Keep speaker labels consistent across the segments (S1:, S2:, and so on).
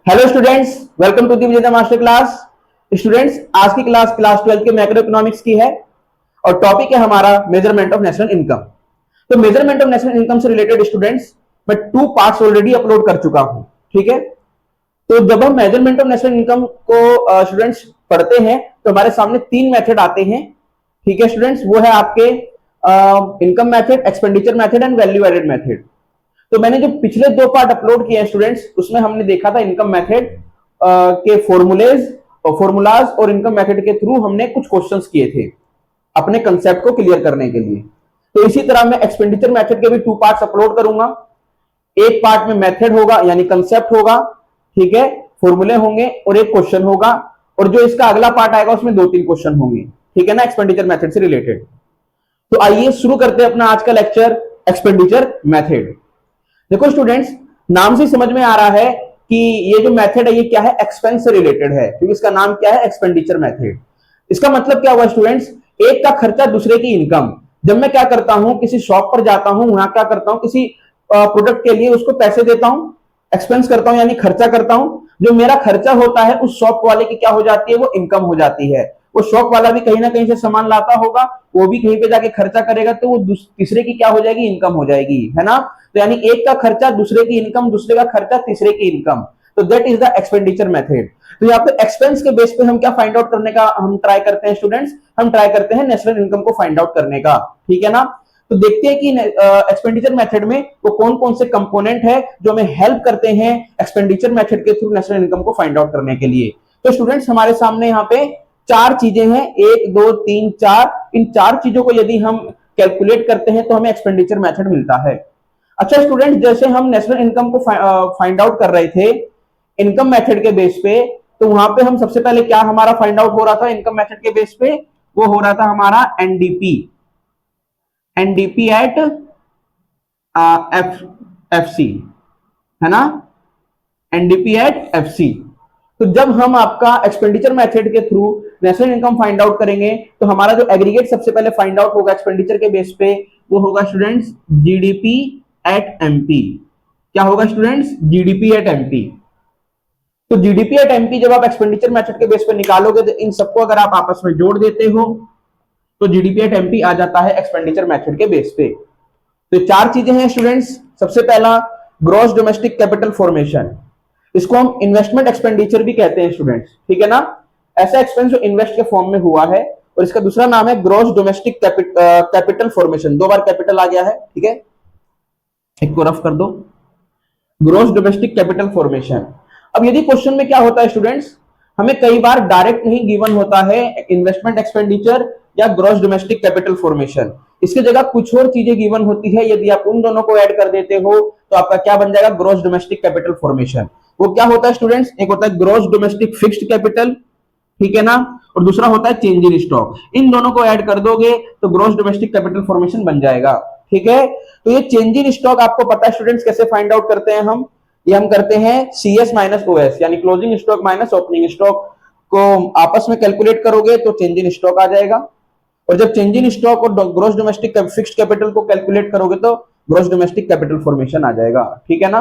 S1: Hello students, welcome to the Vijeta master class. Students, आज की class 12 के मैक्रो इकोनॉमिक्स की है और टॉपिक है हमारा मेजरमेंट ऑफ नेशनल इनकम। तो मेजरमेंट ऑफ नेशनल इनकम से रिलेटेड स्टूडेंट्स मैं 2 पार्ट्स ऑलरेडी अपलोड कर चुका हूं। ठीक है, तो जब हम मेजरमेंट ऑफ नेशनल इनकम को स्टूडेंट्स पढ़ते हैं तो हमारे सामने 3 मेथड आते हैं। ठीक है स्टूडेंट्स, वो है आपके income method, expenditure method and value added method. तो मैंने जो पिछले 2 पार्ट अपलोड किए हैं स्टूडेंट्स, उसमें हमने देखा था इनकम मेथड के फॉर्मूलाज और इनकम मेथड के थ्रू हमने कुछ क्वेश्चंस किए थे अपने कंसेप्ट को क्लियर करने के लिए। तो इसी तरह मैं एक्सपेंडिचर मेथड के भी 2 पार्ट्स अपलोड करूंगा। एक पार्ट में मेथड होगा यानी कंसेप्ट होगा, ठीक है, फॉर्मूले होंगे और एक क्वेश्चन होगा, और जो इसका अगला पार्ट आएगा उसमें 2-3 क्वेश्चन होंगे। ठीक है ना, एक्सपेंडिचर मेथड से रिलेटेड। तो आइए शुरू करते हैं अपना आज का लेक्चर, एक्सपेंडिचर मेथड। देखो स्टूडेंट्स, नाम से समझ में आ रहा है कि ये जो मेथड है ये क्या है, एक्सपेंस से रिलेटेड है, क्योंकि इसका नाम क्या है, एक्सपेंडिचर मेथड। इसका मतलब क्या हुआ स्टूडेंट्स, एक का खर्चा दूसरे की इनकम। जब मैं क्या करता हूं, किसी शॉप पर जाता हूं, वहां क्या करता हूं, किसी प्रोडक्ट के लिए उसको पैसे देता हूं, एक्सपेंस करता हूं यानी खर्चा करता हूं। जो मेरा खर्चा होता है उस शॉप वाले की क्या हो जाती है, वो इनकम हो जाती है। वो शॉप वाला भी कहीं ना कहीं से सामान लाता होगा, वो भी कहीं पे जाके खर्चा करेगा, तो वो तीसरे की क्या हो जाएगी, इनकम हो जाएगी, है ना। तो यानी एक का खर्चा दूसरे की इनकम, दूसरे का खर्चा तीसरे की इनकम। तो that is the expenditure method. तो यहाँ पे एक्सपेंस के बेस पे हम क्या फाइंड आउट करने का हम ट्राई करते हैं स्टूडेंट्स, हम ट्राई करते हैं नेशनल इनकम को फाइंड आउट करने का। ठीक है ना। तो देखते हैं कि एक्सपेंडिचर मेथड में वो कौन कौन से कंपोनेंट है जो हमें हेल्प करते हैं एक्सपेंडिचर मेथड के थ्रू नेशनल इनकम को फाइंड आउट करने के लिए। तो स्टूडेंट्स, हमारे सामने यहाँ पे 4 चीजें हैं, 1 2 3 4। इन 4 चीजों को यदि हम कैलकुलेट करते हैं तो हमें एक्सपेंडिचर मेथड मिलता है। अच्छा स्टूडेंट्स, जैसे हम नेशनल इनकम को फाइंड आउट कर रहे थे इनकम मेथड के बेस पे, तो वहां पे हम सबसे पहले क्या हमारा फाइंड आउट हो रहा था इनकम मेथड के बेस पे, वो हो रहा था हमारा एनडीपी, एनडीपी एट एफसी, है ना, एनडीपी एट एफसी। तो जब हम आपका एक्सपेंडिचर मेथड के through national income find out करेंगे तो हमारा जो एग्रीगेट सबसे पहले फाइंड आउट होगा एक्सपेंडिचर के बेस पे, वो होगा स्टूडेंट्स जीडीपी एट एमपी। क्या होगा स्टूडेंट्स, जीडीपी एट एमपी। तो जीडीपी एट एमपी जब आप एक्सपेंडिचर मेथड के बेस पे निकालोगे तो इन सबको अगर आप आपस में जोड़ देते हो तो जीडीपी एट एमपी आ जाता है एक्सपेंडिचर मेथड के बेस पे। तो 4 चीजें हैं स्टूडेंट्स। सबसे पहला ग्रॉस डोमेस्टिक कैपिटल फॉर्मेशन, इसको हम इन्वेस्टमेंट एक्सपेंडिचर भी कहते हैं स्टूडेंट्स। ठीक है ना, ऐसा एक्सपेंस जो इन्वेस्ट के फॉर्म में हुआ है। और इसका दूसरा नाम है ग्रॉस डोमेस्टिक कैपिटल फॉर्मेशन। 2 बार कैपिटल आ गया है, ठीक है, एक को रफ कर दो, ग्रॉस डोमेस्टिक कैपिटल फॉर्मेशन। अब यदि क्वेश्चन में क्या होता है स्टूडेंट्स, हमें कई बार डायरेक्ट नहीं गिवन होता है इन्वेस्टमेंट एक्सपेंडिचर या ग्रॉस डोमेस्टिक कैपिटल फॉर्मेशन, इसकी जगह कुछ और चीजें गिवन होती है। यदि आप उन दोनों को ऐड कर देते हो तो आपका क्या बन जाएगा, ग्रॉस डोमेस्टिक कैपिटल फॉर्मेशन। वो क्या होता है स्टूडेंट्स, एक होता है ग्रॉस डोमेस्टिक फिक्स्ड कैपिटल, ठीक है ना, और दूसरा होता है चेंज इन स्टॉक। इन दोनों को ऐड कर दोगे तो ग्रॉस डोमेस्टिक कैपिटल फॉर्मेशन बन जाएगा। ठीक है, तो ये चेंज इन स्टॉक आपको पता है स्टूडेंट्स कैसे फाइंड आउट करते हैं हम, ये हम करते हैं CS माइनस OS, यानी closing stock minus opening stock को आपस में कैलकुलेट करोगे तो चेंज इन स्टॉक आ जाएगा। और जब चेंज इन स्टॉक और ग्रॉस डोमेस्टिक फिक्स्ड कैपिटल को कैलकुलेट करोगे तो ग्रॉस डोमेस्टिक कैपिटल फॉर्मेशन आ जाएगा। ठीक है ना।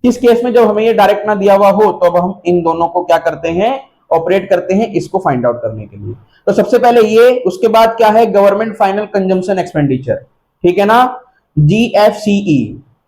S1: किस केस में जब हमें ये डायरेक्ट ना दिया हुआ हो तो अब हम इन दोनों को क्या करते हैं, ऑपरेट करते हैं इसको फाइंड आउट करने के लिए। तो सबसे पहले ये, उसके बाद क्या है, गवर्नमेंट फाइनल कंजम्पशन एक्सपेंडिचर, ठीक है ना, GFCE।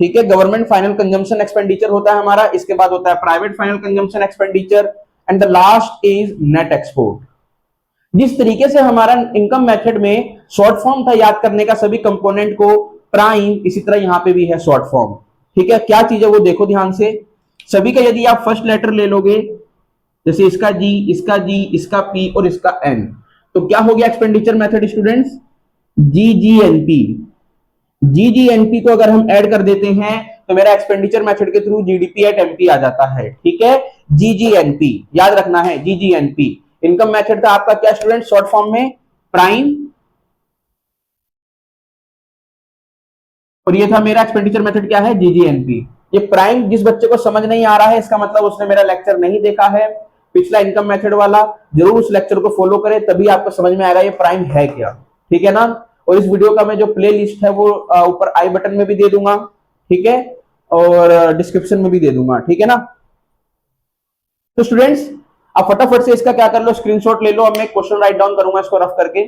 S1: ठीक है, गवर्नमेंट फाइनल कंजम्पशन एक्सपेंडिचर होता है हमारा। इसके बाद होता है private final consumption expenditure and the last is net export. जिस तरीके से हमारा इनकम मेथड में शॉर्ट फॉर्म था याद करने का सभी कंपोनेंट को, प्राइम, इसी तरह यहां पे भी है शॉर्ट फॉर्म। ठीक है, क्या चीज है वो देखो ध्यान से। सभी का यदि आप फर्स्ट लेटर ले लोगे, जैसे इसका G, इसका G, इसका P और इसका N, तो क्या हो गया expenditure method students, GGNP। GGNP को अगर हम ऐड कर देते हैं तो मेरा एक्सपेंडिचर मेथड के थ्रू जीडीपी एट एमपी आ जाता है। ठीक है, GGNP याद रखना है, GGNP। इनकम मेथड था आपका क्या स्टूडेंट, शॉर्ट फॉर्म में प्राइम, और ये था मेरा एक्सपेंडिचर मेथड क्या है, GGNP। ये प्राइम जिस बच्चे को समझ नहीं आ रहा है इसका मतलब उसने मेरा लेक्चर नहीं देखा है, पिछला इनकम मेथड वाला। जरूर उस लेक्चर को फॉलो करें, तभी आपको समझ में आएगा ये प्राइम है क्या। ठीक है ना। और इस वीडियो का मैं जो प्ले लिस्ट है वो ऊपर आई बटन में भी दे दूंगा, ठीक है, और डिस्क्रिप्शन में भी दे दूंगा। ठीक है ना। तो स्टूडेंट्स आप फटाफट से इसका क्या कर लो, स्क्रीनशॉट ले लो। अब मैं क्वेश्चन राइट डाउन करूंगा इसको रफ करके।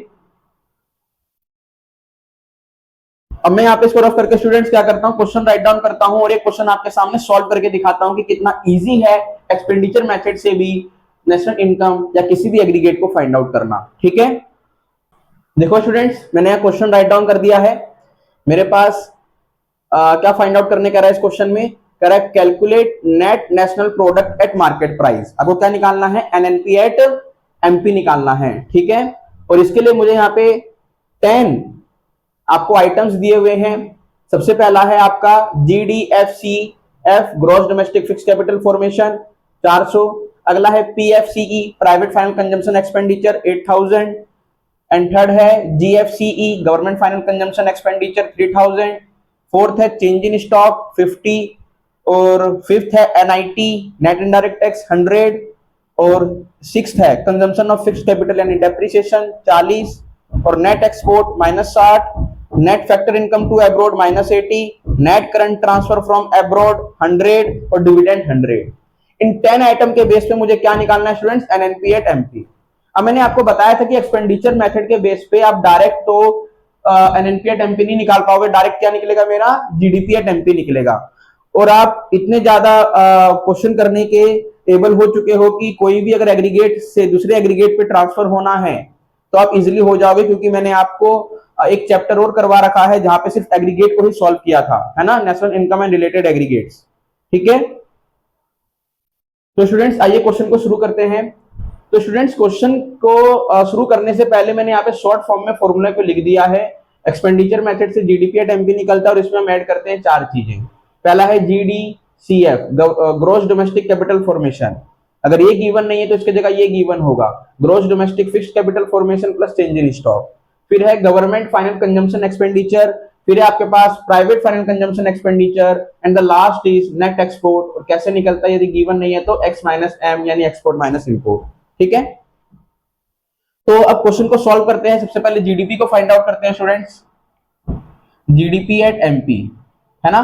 S1: अब मैं यहाँ पे इसको रफ करके स्टूडेंट्स क्या करता हूँ, क्वेश्चन राइट डाउन करता हूँ और एक क्वेश्चन आपके सामने सॉल्व करके दिखाता हूँ कि कितना इजी है एक्सपेंडिचर मेथड से भी नेशनल इनकम या किसी भी एग्रीगेट को फाइंड आउट करना। ठीक है, देखो स्टूडेंट्स मैंने यहाँ क्वेश्चन राइट डाउन कर दिया है। मेरे पास क्या फाइंड आउट करने का रहा है इस क्वेश्चन में, correct calculate net national product at market price. आपको क्या निकालना है, एनएनपी एट एमपी निकालना है। ठीक है, और इसके लिए मुझे यहाँ पे 10 आपको आइटम्स दिए हुए हैं। सबसे पहला है आपका GDFCF gross domestic fix capital formation 400। अगला है PFCE private final consumption expenditure 8000। And third है GFCE government final consumption expenditure 3000। Fourth है चेंज इन स्टॉक 50। और फिफ्थ है NIT नेट इनडायरेक्ट टैक्स 100। और सिक्स्थ है कंजम्पशन ऑफ फिक्स्ड कैपिटल यानी depreciation 40। और net export -60, net factor income to abroad -80, net current transfer from abroad 100 और dividend 100। इन 10 item के बेस पे मुझे क्या निकालना है स्टूडेंट्स, एनएनपी एट एमपी। अब मैंने आपको बताया था कि एक्सपेंडिचर मेथड के बेस पे आप डायरेक्ट तो एनएनपी एट एमपी नहीं निकाल पाओगे, डायरेक्ट क्या निकलेगा मेरा, जीडीपी एट एमपी निकलेगा। और आप इतने ज्यादा क्वेश्चन करने के एबल हो चुके हो कि कोई भी अगर एग्रीगेट से दूसरे एग्रीगेट पे ट्रांसफर होना है तो आप इजिली हो जाओगे, क्योंकि मैंने आपको एक चैप्टर और करवा रखा है जहां पे सिर्फ एग्रीगेट को ही सॉल्व किया था, है ना, national income and related aggregates. ठीक है, तो स्टूडेंट्स आइए क्वेश्चन को शुरू करते हैं। तो स्टूडेंट्स क्वेश्चन को शुरू करने से पहले मैंने यहाँ पे शॉर्ट फॉर्म में फॉर्मूला को लिख दिया है। एक्सपेंडिचर मेथड से जीडीपी एट एमपी निकलता है और इसमें हम ऐड करते हैं 4 चीजें। पहला है GDCF gross domestic capital formation. अगर ये गिवन नहीं है तो इसकी जगह ये गिवन होगा, gross domestic fixed capital formation plus change in stock. फिर है गवर्नमेंट फाइनल कंजम्पशन एक्सपेंडिचर। फिर है आपके पास private final consumption expenditure and the last is net export. और कैसे निकलता है, यदि गिवन नहीं है तो x माइनस एम यानी एक्सपोर्ट माइनस इंपोर्ट। ठीक है, तो अब क्वेश्चन को सॉल्व करते हैं। सबसे पहले जीडीपी को फाइंड आउट करते हैं स्टूडेंट्स, जीडीपी एट एमपी, है ना।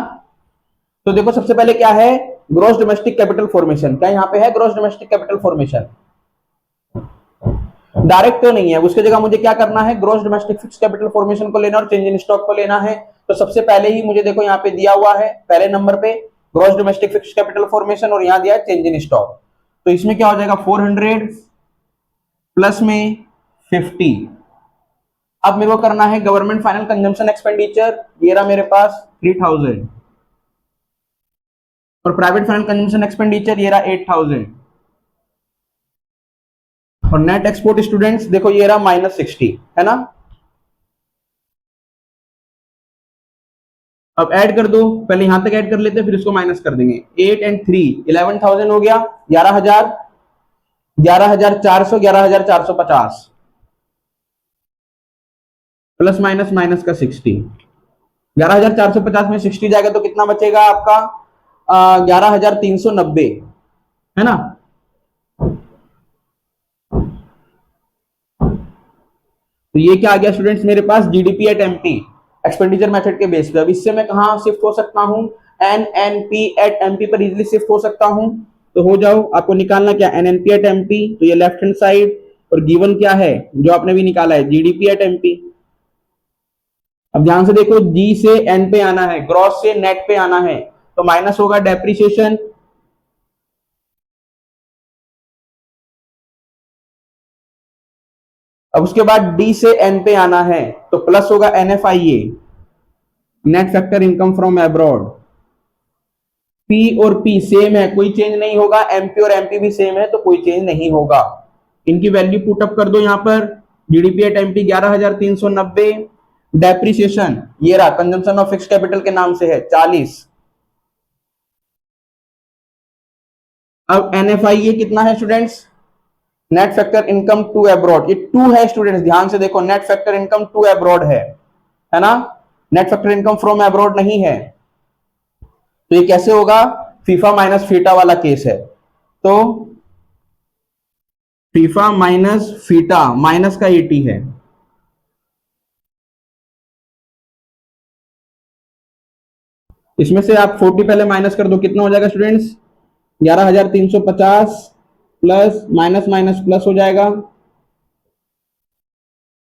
S1: तो देखो सबसे पहले क्या है, ग्रॉस डोमेस्टिक कैपिटल फॉर्मेशन। क्या यहाँ पे है gross domestic capital formation, direct तो नहीं है, उसकी जगह मुझे क्या करना है, gross domestic fix capital formation को लेना और चेंज इन स्टॉक को लेना है। तो सबसे पहले ही मुझे देखो यहाँ पे दिया हुआ है पहले नंबर पे gross domestic fix capital formation और यहाँ दिया है चेंज इन स्टॉक। तो इसमें क्या हो जाएगा 400 प्लस में 50। अब मेरे को करना है गवर्नमेंट फाइनल कंजम्पशन एक्सपेंडिचर, ये रहा मेरे पास 3000। और प्राइवेट फाइनल कंजम्पशन एक्सपेंडिचर ये रहा 8000। और नेट एक्सपोर्ट स्टूडेंट्स देखो ये रहा -60, है ना। अब ऐड कर दो, पहले यहां तक ऐड कर लेते हैं फिर इसको माइनस कर देंगे। 8 एंड 3 11,000 हो गया, 11,000, 11,400, 11,450 प्लस माइनस माइनस का 60। 11,450 में 60 जाएगा तो कितना बचेगा आपका 11,390, है ना। तो ये क्या आ गया स्टूडेंट्स मेरे पास GDP at MP expenditure method के बेस पे। अब इससे मैं कहां शिफ्ट हो सकता हूं, एनएनपी एट एमपी पर इजीली शिफ्ट हो सकता हूं। तो हो जाओ, आपको निकालना क्या, एनएनपी एट एमपी, तो ये लेफ्ट हैंड साइड और गिवन क्या है जो आपने भी निकाला है जीडीपी एट एमपी। अब ध्यान से देखो, जी से एन पे आना है, ग्रॉस से नेट पे आना है, तो माइनस होगा डेप्रिसिएशन। अब उसके बाद डी से एन पे आना है तो प्लस होगा NFIA net factor income from abroad. P और पी सेम है, कोई चेंज नहीं होगा, एमपी और एमपी भी सेम है तो कोई चेंज नहीं होगा। इनकी वैल्यू पुट अप कर दो यहां पर, जीडीपी एट एमपी 11,390, डेप्रिसिएशन ये रहा कंजम्पशन ऑफ फिक्स्ड कैपिटल के नाम से है 40। अब एनएफआईए कितना है students, net factor income to abroad, ये 2 है स्टूडेंट्स, ध्यान से देखो, net factor income to abroad है ना, net factor income from abroad नहीं है। तो ये कैसे होगा, फीफा माइनस फीटा वाला केस है। तो फीफा माइनस फीटा माइनस का 80 है, इसमें से आप 40 पहले माइनस कर दो, कितना हो जाएगा students 11,350 plus minus minus plus हो जाएगा,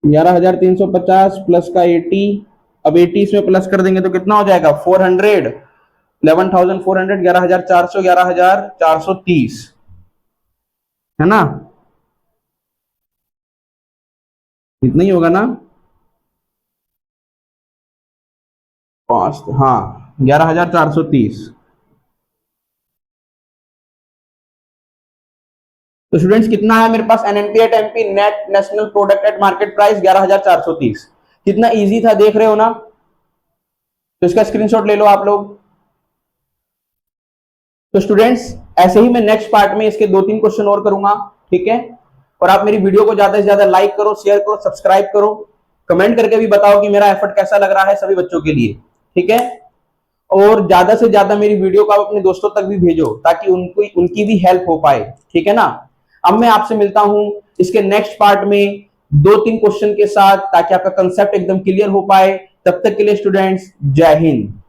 S1: 11,350 प्लस का 80। अब 80 इसमें प्लस कर देंगे तो कितना हो जाएगा 400, 11,400, 11,400, 11,430, है ना, इतना ही होगा ना। कॉस्ट, हाँ, 11,430। तो स्टूडेंट्स कितना है मेरे पास, NNP at MP net national product at market price 11,430। कितना इजी था, देख रहे हो ना। तो इसका स्क्रीनशॉट ले लो आप लोग। तो स्टूडेंट्स ऐसे ही मैं नेक्स्ट पार्ट में इसके 2-3 क्वेश्चन और करूंगा, ठीक है। और आप मेरी वीडियो को ज्यादा से ज्यादा लाइक करो, शेयर करो, सब्सक्राइब करो, कमेंट करके भी बताओ कि मेरा एफर्ट कैसा लग रहा है सभी बच्चों के लिए, ठीक है। और ज्यादा से ज्यादा मेरी वीडियो को आप अपने दोस्तों तक भी भेजो ताकि उनकी भी हेल्प हो पाए, ठीक है ना। अब मैं आपसे मिलता हूं इसके नेक्स्ट पार्ट में 2-3 क्वेश्चन के साथ, ताकि आपका कंसेप्ट एकदम क्लियर हो पाए। तब तक के लिए स्टूडेंट्स, जय हिंद।